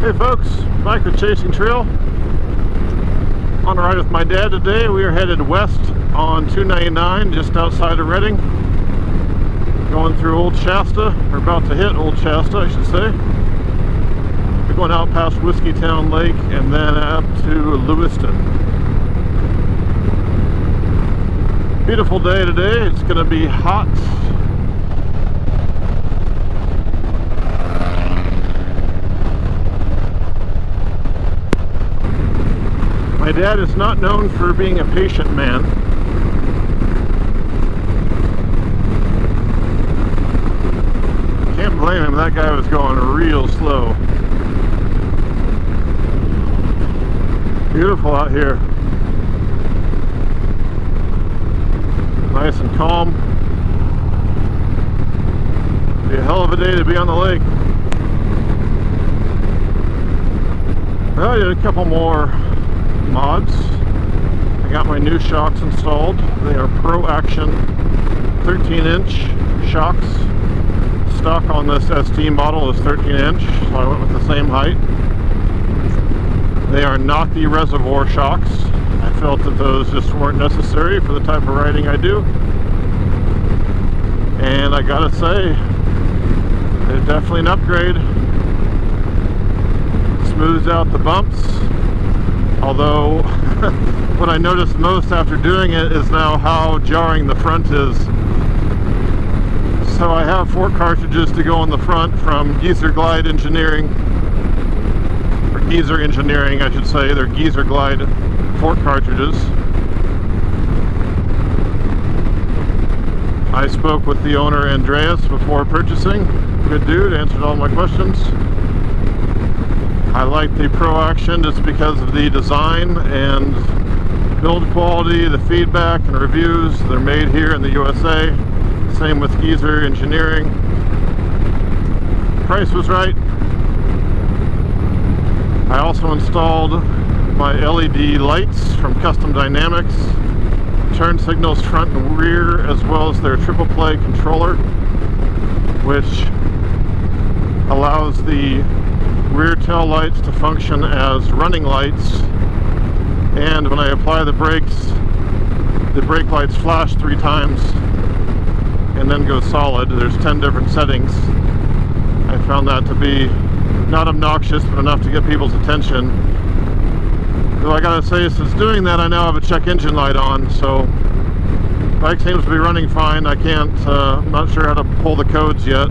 Hey folks, back with Chasing Trail. On a ride with my dad today. We are headed west on 299 just outside of Reading. Going through Old Shasta, or about to hit Old Shasta I should say. We're going out past Whiskeytown Lake and then up to Lewiston. Beautiful day today. It's going to be hot. My dad is not known for being a patient man. Can't blame him, that guy was going real slow. Beautiful out here. Nice and calm. Be a hell of a day to be on the lake. I did a couple more mods. I got my new shocks installed. They are Pro Action 13-inch shocks. Stock on this ST model is 13-inch, so I went with the same height. They are not the reservoir shocks. I felt that those just weren't necessary for the type of riding I do. And I gotta say, they're definitely an upgrade. Smooths out the bumps. Although, what I noticed most after doing it is now how jarring the front is. So I have 4 cartridges to go on the front from Geezer Glide Engineering, or Geezer Engineering I should say. They're Geezer Glide 4 cartridges. I spoke with the owner Andreas before purchasing. Good dude, answered all my questions. I like the Pro Action just because of the design and build quality, the feedback and reviews. They're made here in the USA. Same with Geezer Engineering. Price was right. I also installed my LED lights from Custom Dynamics, turn signals front and rear, as well as their triple play controller, which allows the rear tail lights to function as running lights, and when I apply the brakes, the brake lights flash 3 times and then go solid. There's 10 different settings. I found that to be not obnoxious, but enough to get people's attention. Though I gotta say, since doing that, I now have a check engine light on, so bike seems to be running fine. I can't, I'm not sure how to pull the codes yet.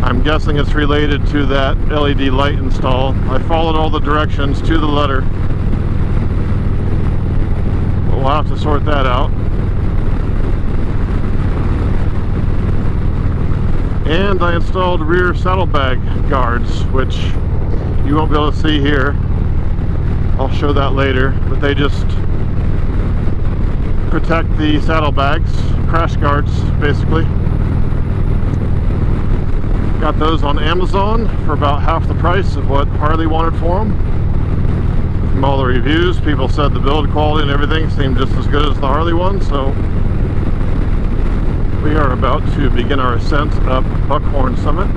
I'm guessing it's related to that LED light install. I followed all the directions to the letter, but we'll have to sort that out. And I installed rear saddlebag guards, which you won't be able to see here. I'll show that later, but they just protect the saddlebags, crash guards basically. Got those on Amazon for about half the price of what Harley wanted for them. From all the reviews, people said the build quality and everything seemed just as good as the Harley one, so we are about to begin our ascent up Buckhorn Summit.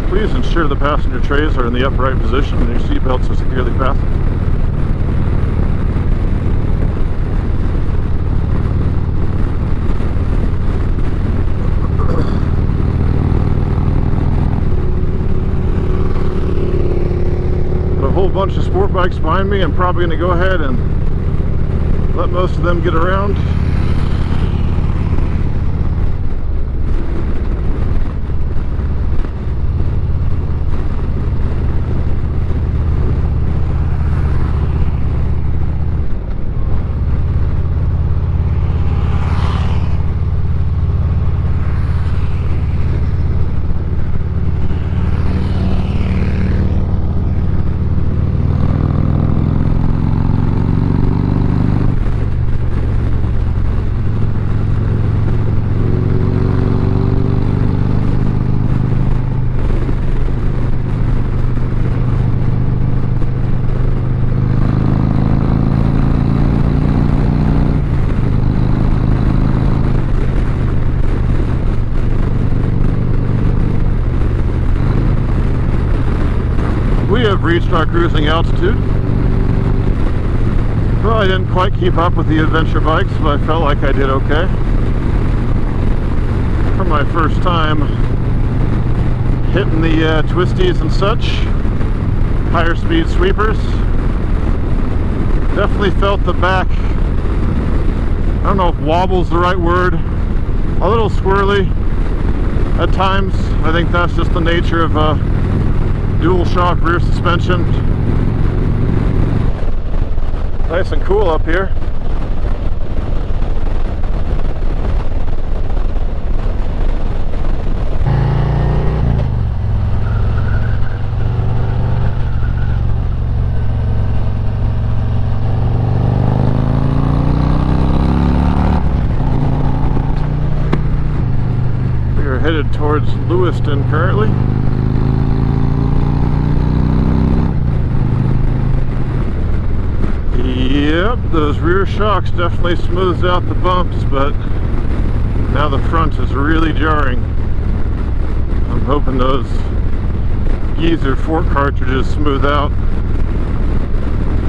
Please ensure the passenger trays are in the upright position and your seatbelts are securely fastened. Bunch of sport bikes behind me. I'm probably going to go ahead and let most of them get around. have reached our cruising altitude. Well, I didn't quite keep up with the adventure bikes, but I felt like I did okay. For my first time hitting the twisties and such, higher speed sweepers. Definitely felt the back, I don't know if wobble's the right word, a little squirrely at times. I think that's just the nature of dual shock rear suspension. Nice and cool up here. We are headed towards Lewiston currently. Yep, those rear shocks definitely smoothed out the bumps, but now the front is really jarring. I'm hoping those geezer fork cartridges smooth out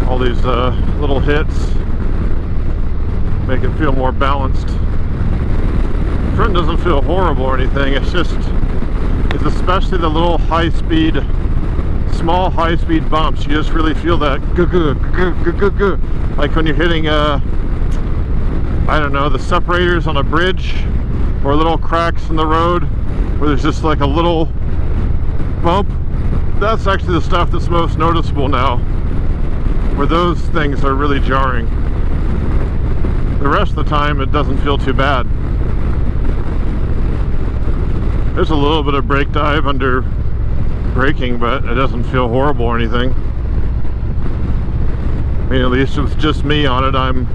all these little hits, make it feel more balanced. The front doesn't feel horrible or anything, it's especially the little small high-speed bumps. You just really feel that like when you're hitting I don't know, the separators on a bridge, or little cracks in the road where there's just like a little bump. That's actually the stuff that's most noticeable now, where those things are really jarring. The rest of the time it doesn't feel too bad. There's a little bit of brake dive under braking, but it doesn't feel horrible or anything. I mean, at least with just me on it. I'm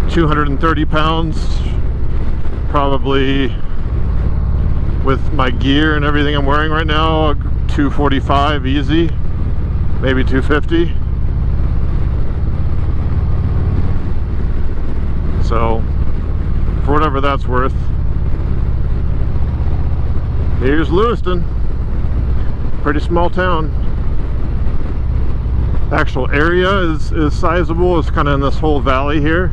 230 pounds, probably with my gear and everything I'm wearing right now, 245 easy, maybe 250. So, for whatever that's worth. Here's Lewiston. Pretty small town. The actual area is sizable. It's kind of in this whole valley here.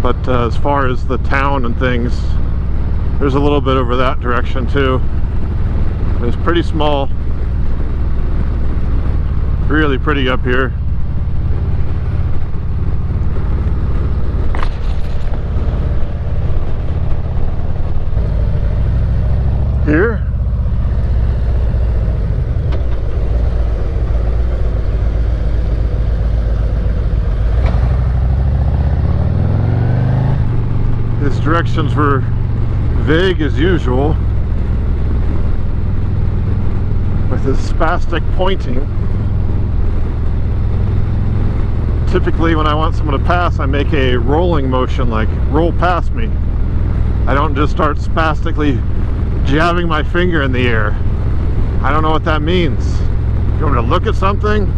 But as far as the town and things, there's a little bit over that direction too. It's pretty small. Really pretty up here. Here. His directions were vague as usual, with his spastic pointing. Typically when I want someone to pass, I make a rolling motion, like roll past me. I don't just start spastically jabbing my finger in the air. I don't know what that means. You want me to look at something?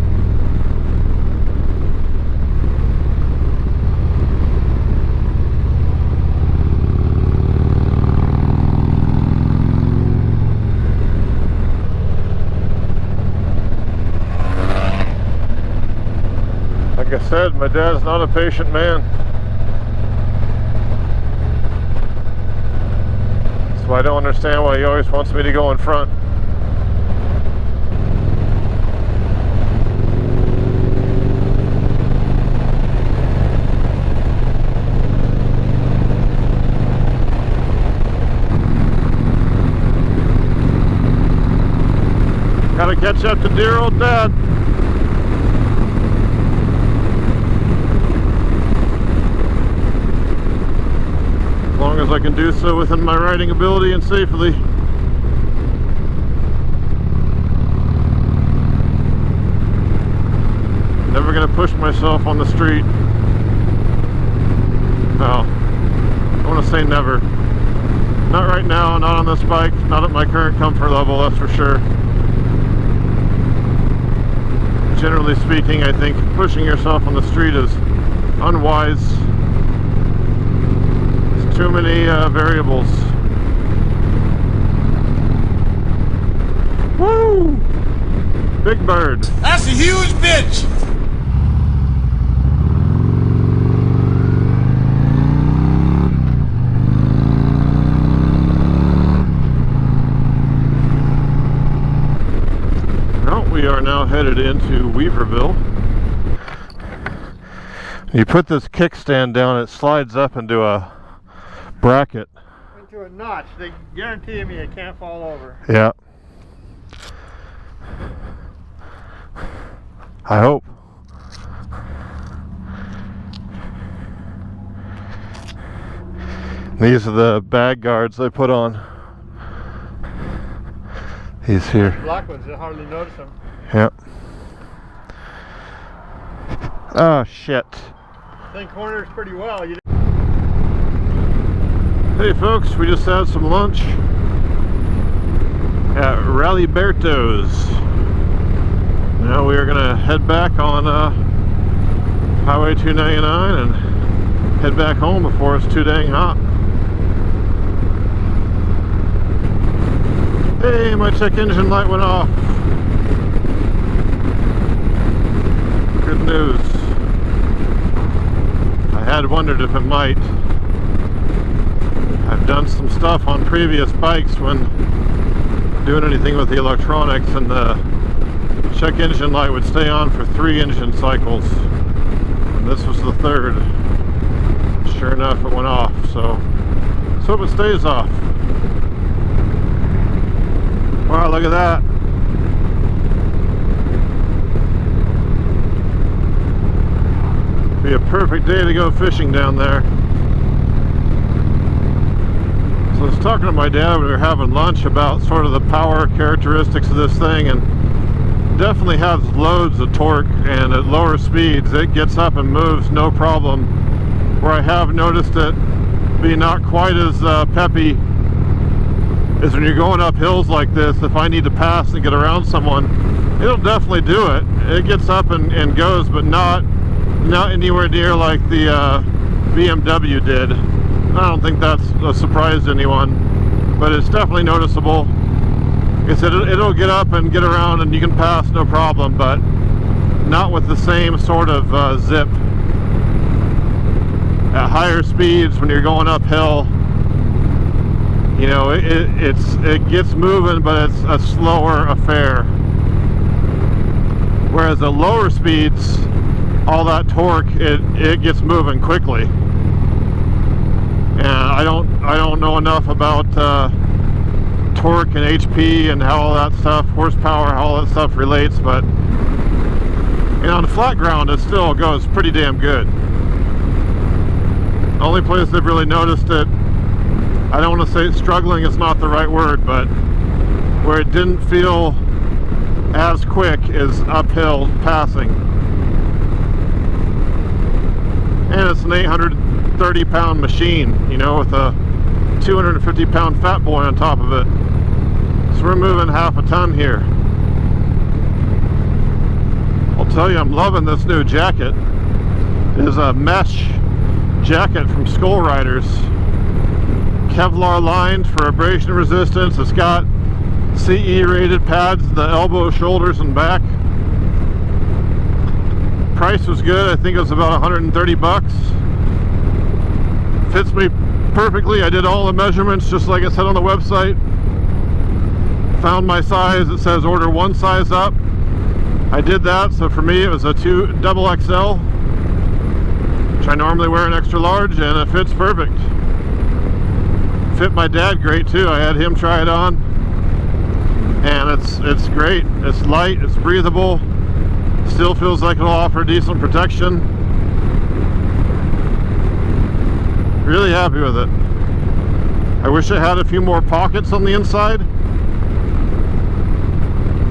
Like I said, my dad's not a patient man. So I don't understand why he always wants me to go in front. Gotta catch up to dear old Dad. As long as I can do so within my riding ability and safely. Never gonna push myself on the street. No, I want to say never. Not right now, not on this bike, not at my current comfort level, that's for sure. Generally speaking, I think pushing yourself on the street is unwise. There's too many variables. Woo! Big bird. That's a huge bitch. Well, we are now headed into Weaverville. You put this kickstand down, it slides up into a bracket. Into a notch. They guarantee me it can't fall over. Yeah. I hope. These are the bag guards they put on. He's here. Black ones, you hardly notice them. Yep. Oh shit. Thing corners pretty well. Hey folks, we just had some lunch at Rallyberto's. Now we are gonna head back on Highway 299 and head back home before it's too dang hot. Hey, my check engine light went off. Good news. I had wondered if it might. I've done some stuff on previous bikes when doing anything with the electronics, and the check engine light would stay on for 3 engine cycles. And this was the 3rd. Sure enough, it went off, so let's hope it stays off. Wow, look at that. Be a perfect day to go fishing down there. So I was talking to my dad when we were having lunch about sort of the power characteristics of this thing, and definitely has loads of torque, and at lower speeds it gets up and moves no problem. Where I have noticed it be not quite as peppy is when you're going up hills like this. If I need to pass and get around someone, it'll definitely do it. It gets up and goes, but not anywhere near like the BMW did. I don't think that's a surprise to anyone, but it's definitely noticeable. Like I said, it'll get up and get around and you can pass no problem, but not with the same sort of zip. At higher speeds, when you're going uphill, you know, it gets moving, but it's a slower affair. Whereas at lower speeds, all that torque, it gets moving quickly. And I don't know enough about torque and HP and how all that stuff, horsepower, how all that stuff relates, but on flat ground it still goes pretty damn good. The only place I've really noticed it, I don't want to say struggling, it's not the right word, but where it didn't feel as quick is uphill passing. And it's an 830-pound machine, you know, with a 250-pound fat boy on top of it. So we're moving half a ton here. I'll tell you, I'm loving this new jacket. It is a mesh jacket from Skull Riders. Kevlar lined for abrasion resistance. It's got CE rated pads, the elbow, shoulders, and back. Price was good. I think it was about 130 bucks. Fits me perfectly. I did all the measurements just like it said on the website. Found my size. It says order 1 size up. I did that, so for me it was a double XL, which I normally wear an extra large, and it fits perfect. Fit my dad great too. I had him try it on, and it's great. It's light, it's breathable, still feels like it'll offer decent protection. Really happy with it. I wish it had a few more pockets on the inside.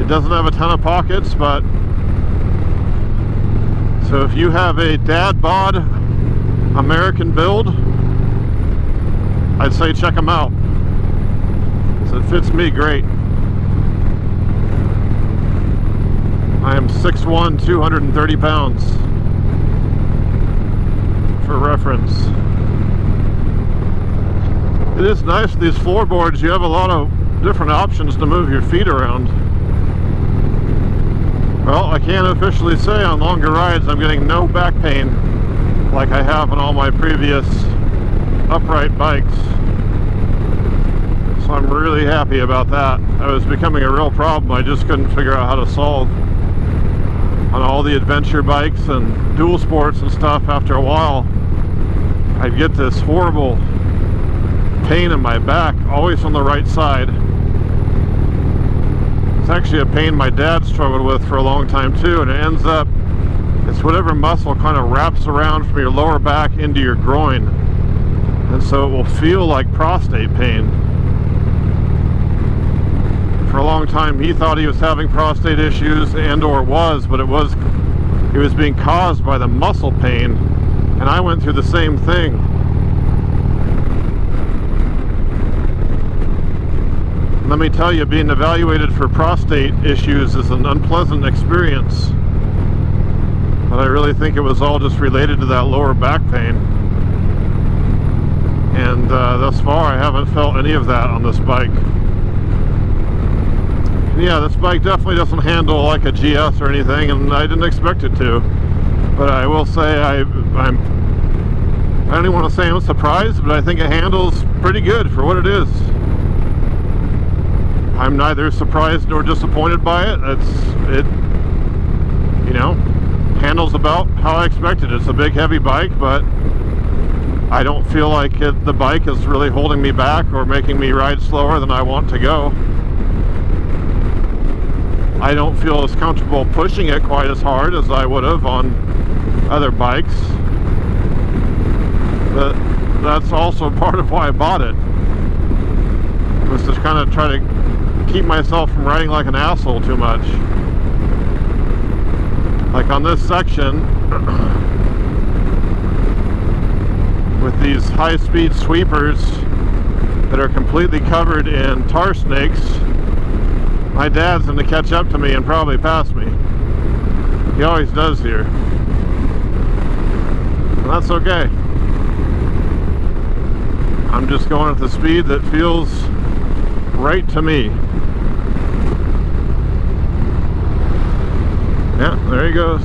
It doesn't have a ton of pockets, but so if you have a dad bod American build, I'd say check them out. So it fits me great. I am 6'1", 230 pounds. For reference. It is nice with these floorboards. You have a lot of different options to move your feet around. Well, I can officially say on longer rides I'm getting no back pain like I have on all my previous upright bikes. So I'm really happy about that. That was becoming a real problem I just couldn't figure out how to solve. On all the adventure bikes and dual sports and stuff, after a while I'd get this horrible pain in my back, always on the right side. It's actually a pain my dad struggled with for a long time too, and it ends up, it's whatever muscle kind of wraps around from your lower back into your groin, and so it will feel like prostate pain. For a long time he thought he was having prostate issues, and or was, but it was being caused by the muscle pain, and I went through the same thing. Let me tell you, being evaluated for prostate issues is an unpleasant experience. But I really think it was all just related to that lower back pain. And thus far, I haven't felt any of that on this bike. And yeah, this bike definitely doesn't handle like a GS or anything, and I didn't expect it to. But I will say I don't even want to say I'm surprised, but I think it handles pretty good for what it is. I'm neither surprised nor disappointed by it. It you know, handles about how I expected. It's a big, heavy bike, but I don't feel like the bike is really holding me back or making me ride slower than I want to go. I don't feel as comfortable pushing it quite as hard as I would have on other bikes. But that's also part of why I bought it. It was to kind of try to keep myself from riding like an asshole too much. Like on this section with these high-speed sweepers that are completely covered in tar snakes, my dad's going to catch up to me and probably pass me. He always does here. And that's okay. I'm just going at the speed that feels right to me. Yeah, there he goes.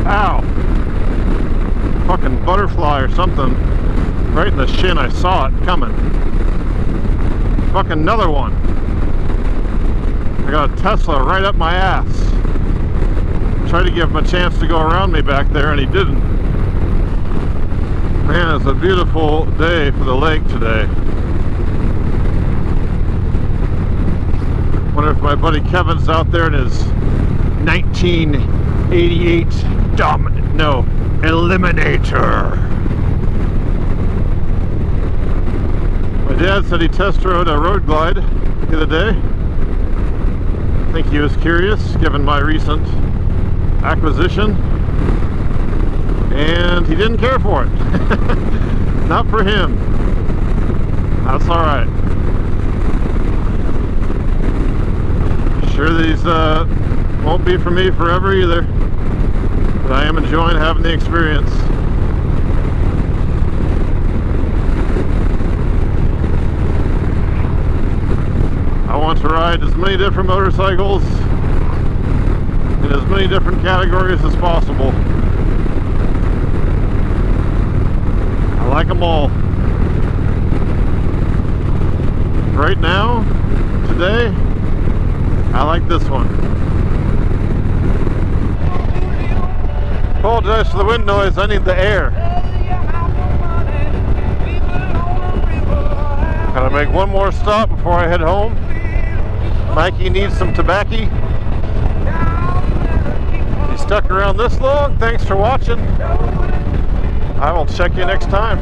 Ow! Fucking butterfly or something. Right in the shin, I saw it coming. Fucking another one. I got a Tesla right up my ass. Tried to give him a chance to go around me back there, and he didn't. Man, it's a beautiful day for the lake today. Wonder if my buddy Kevin's out there in his 1988 Eliminator. My dad said he test rode a road glide the other day. I think he was curious, given my recent acquisition, and he didn't care for it. Not for him. That's alright. Sure these won't be for me forever either, but I am enjoying having the experience. I want to ride as many different motorcycles in as many different categories as possible. I like them all. Right now, today, I like this one. Apologize for the wind noise, I need the air. Gotta make one more stop before I head home. Mikey needs some tobacco. If you stuck around this long, thanks for watching. I will check you next time.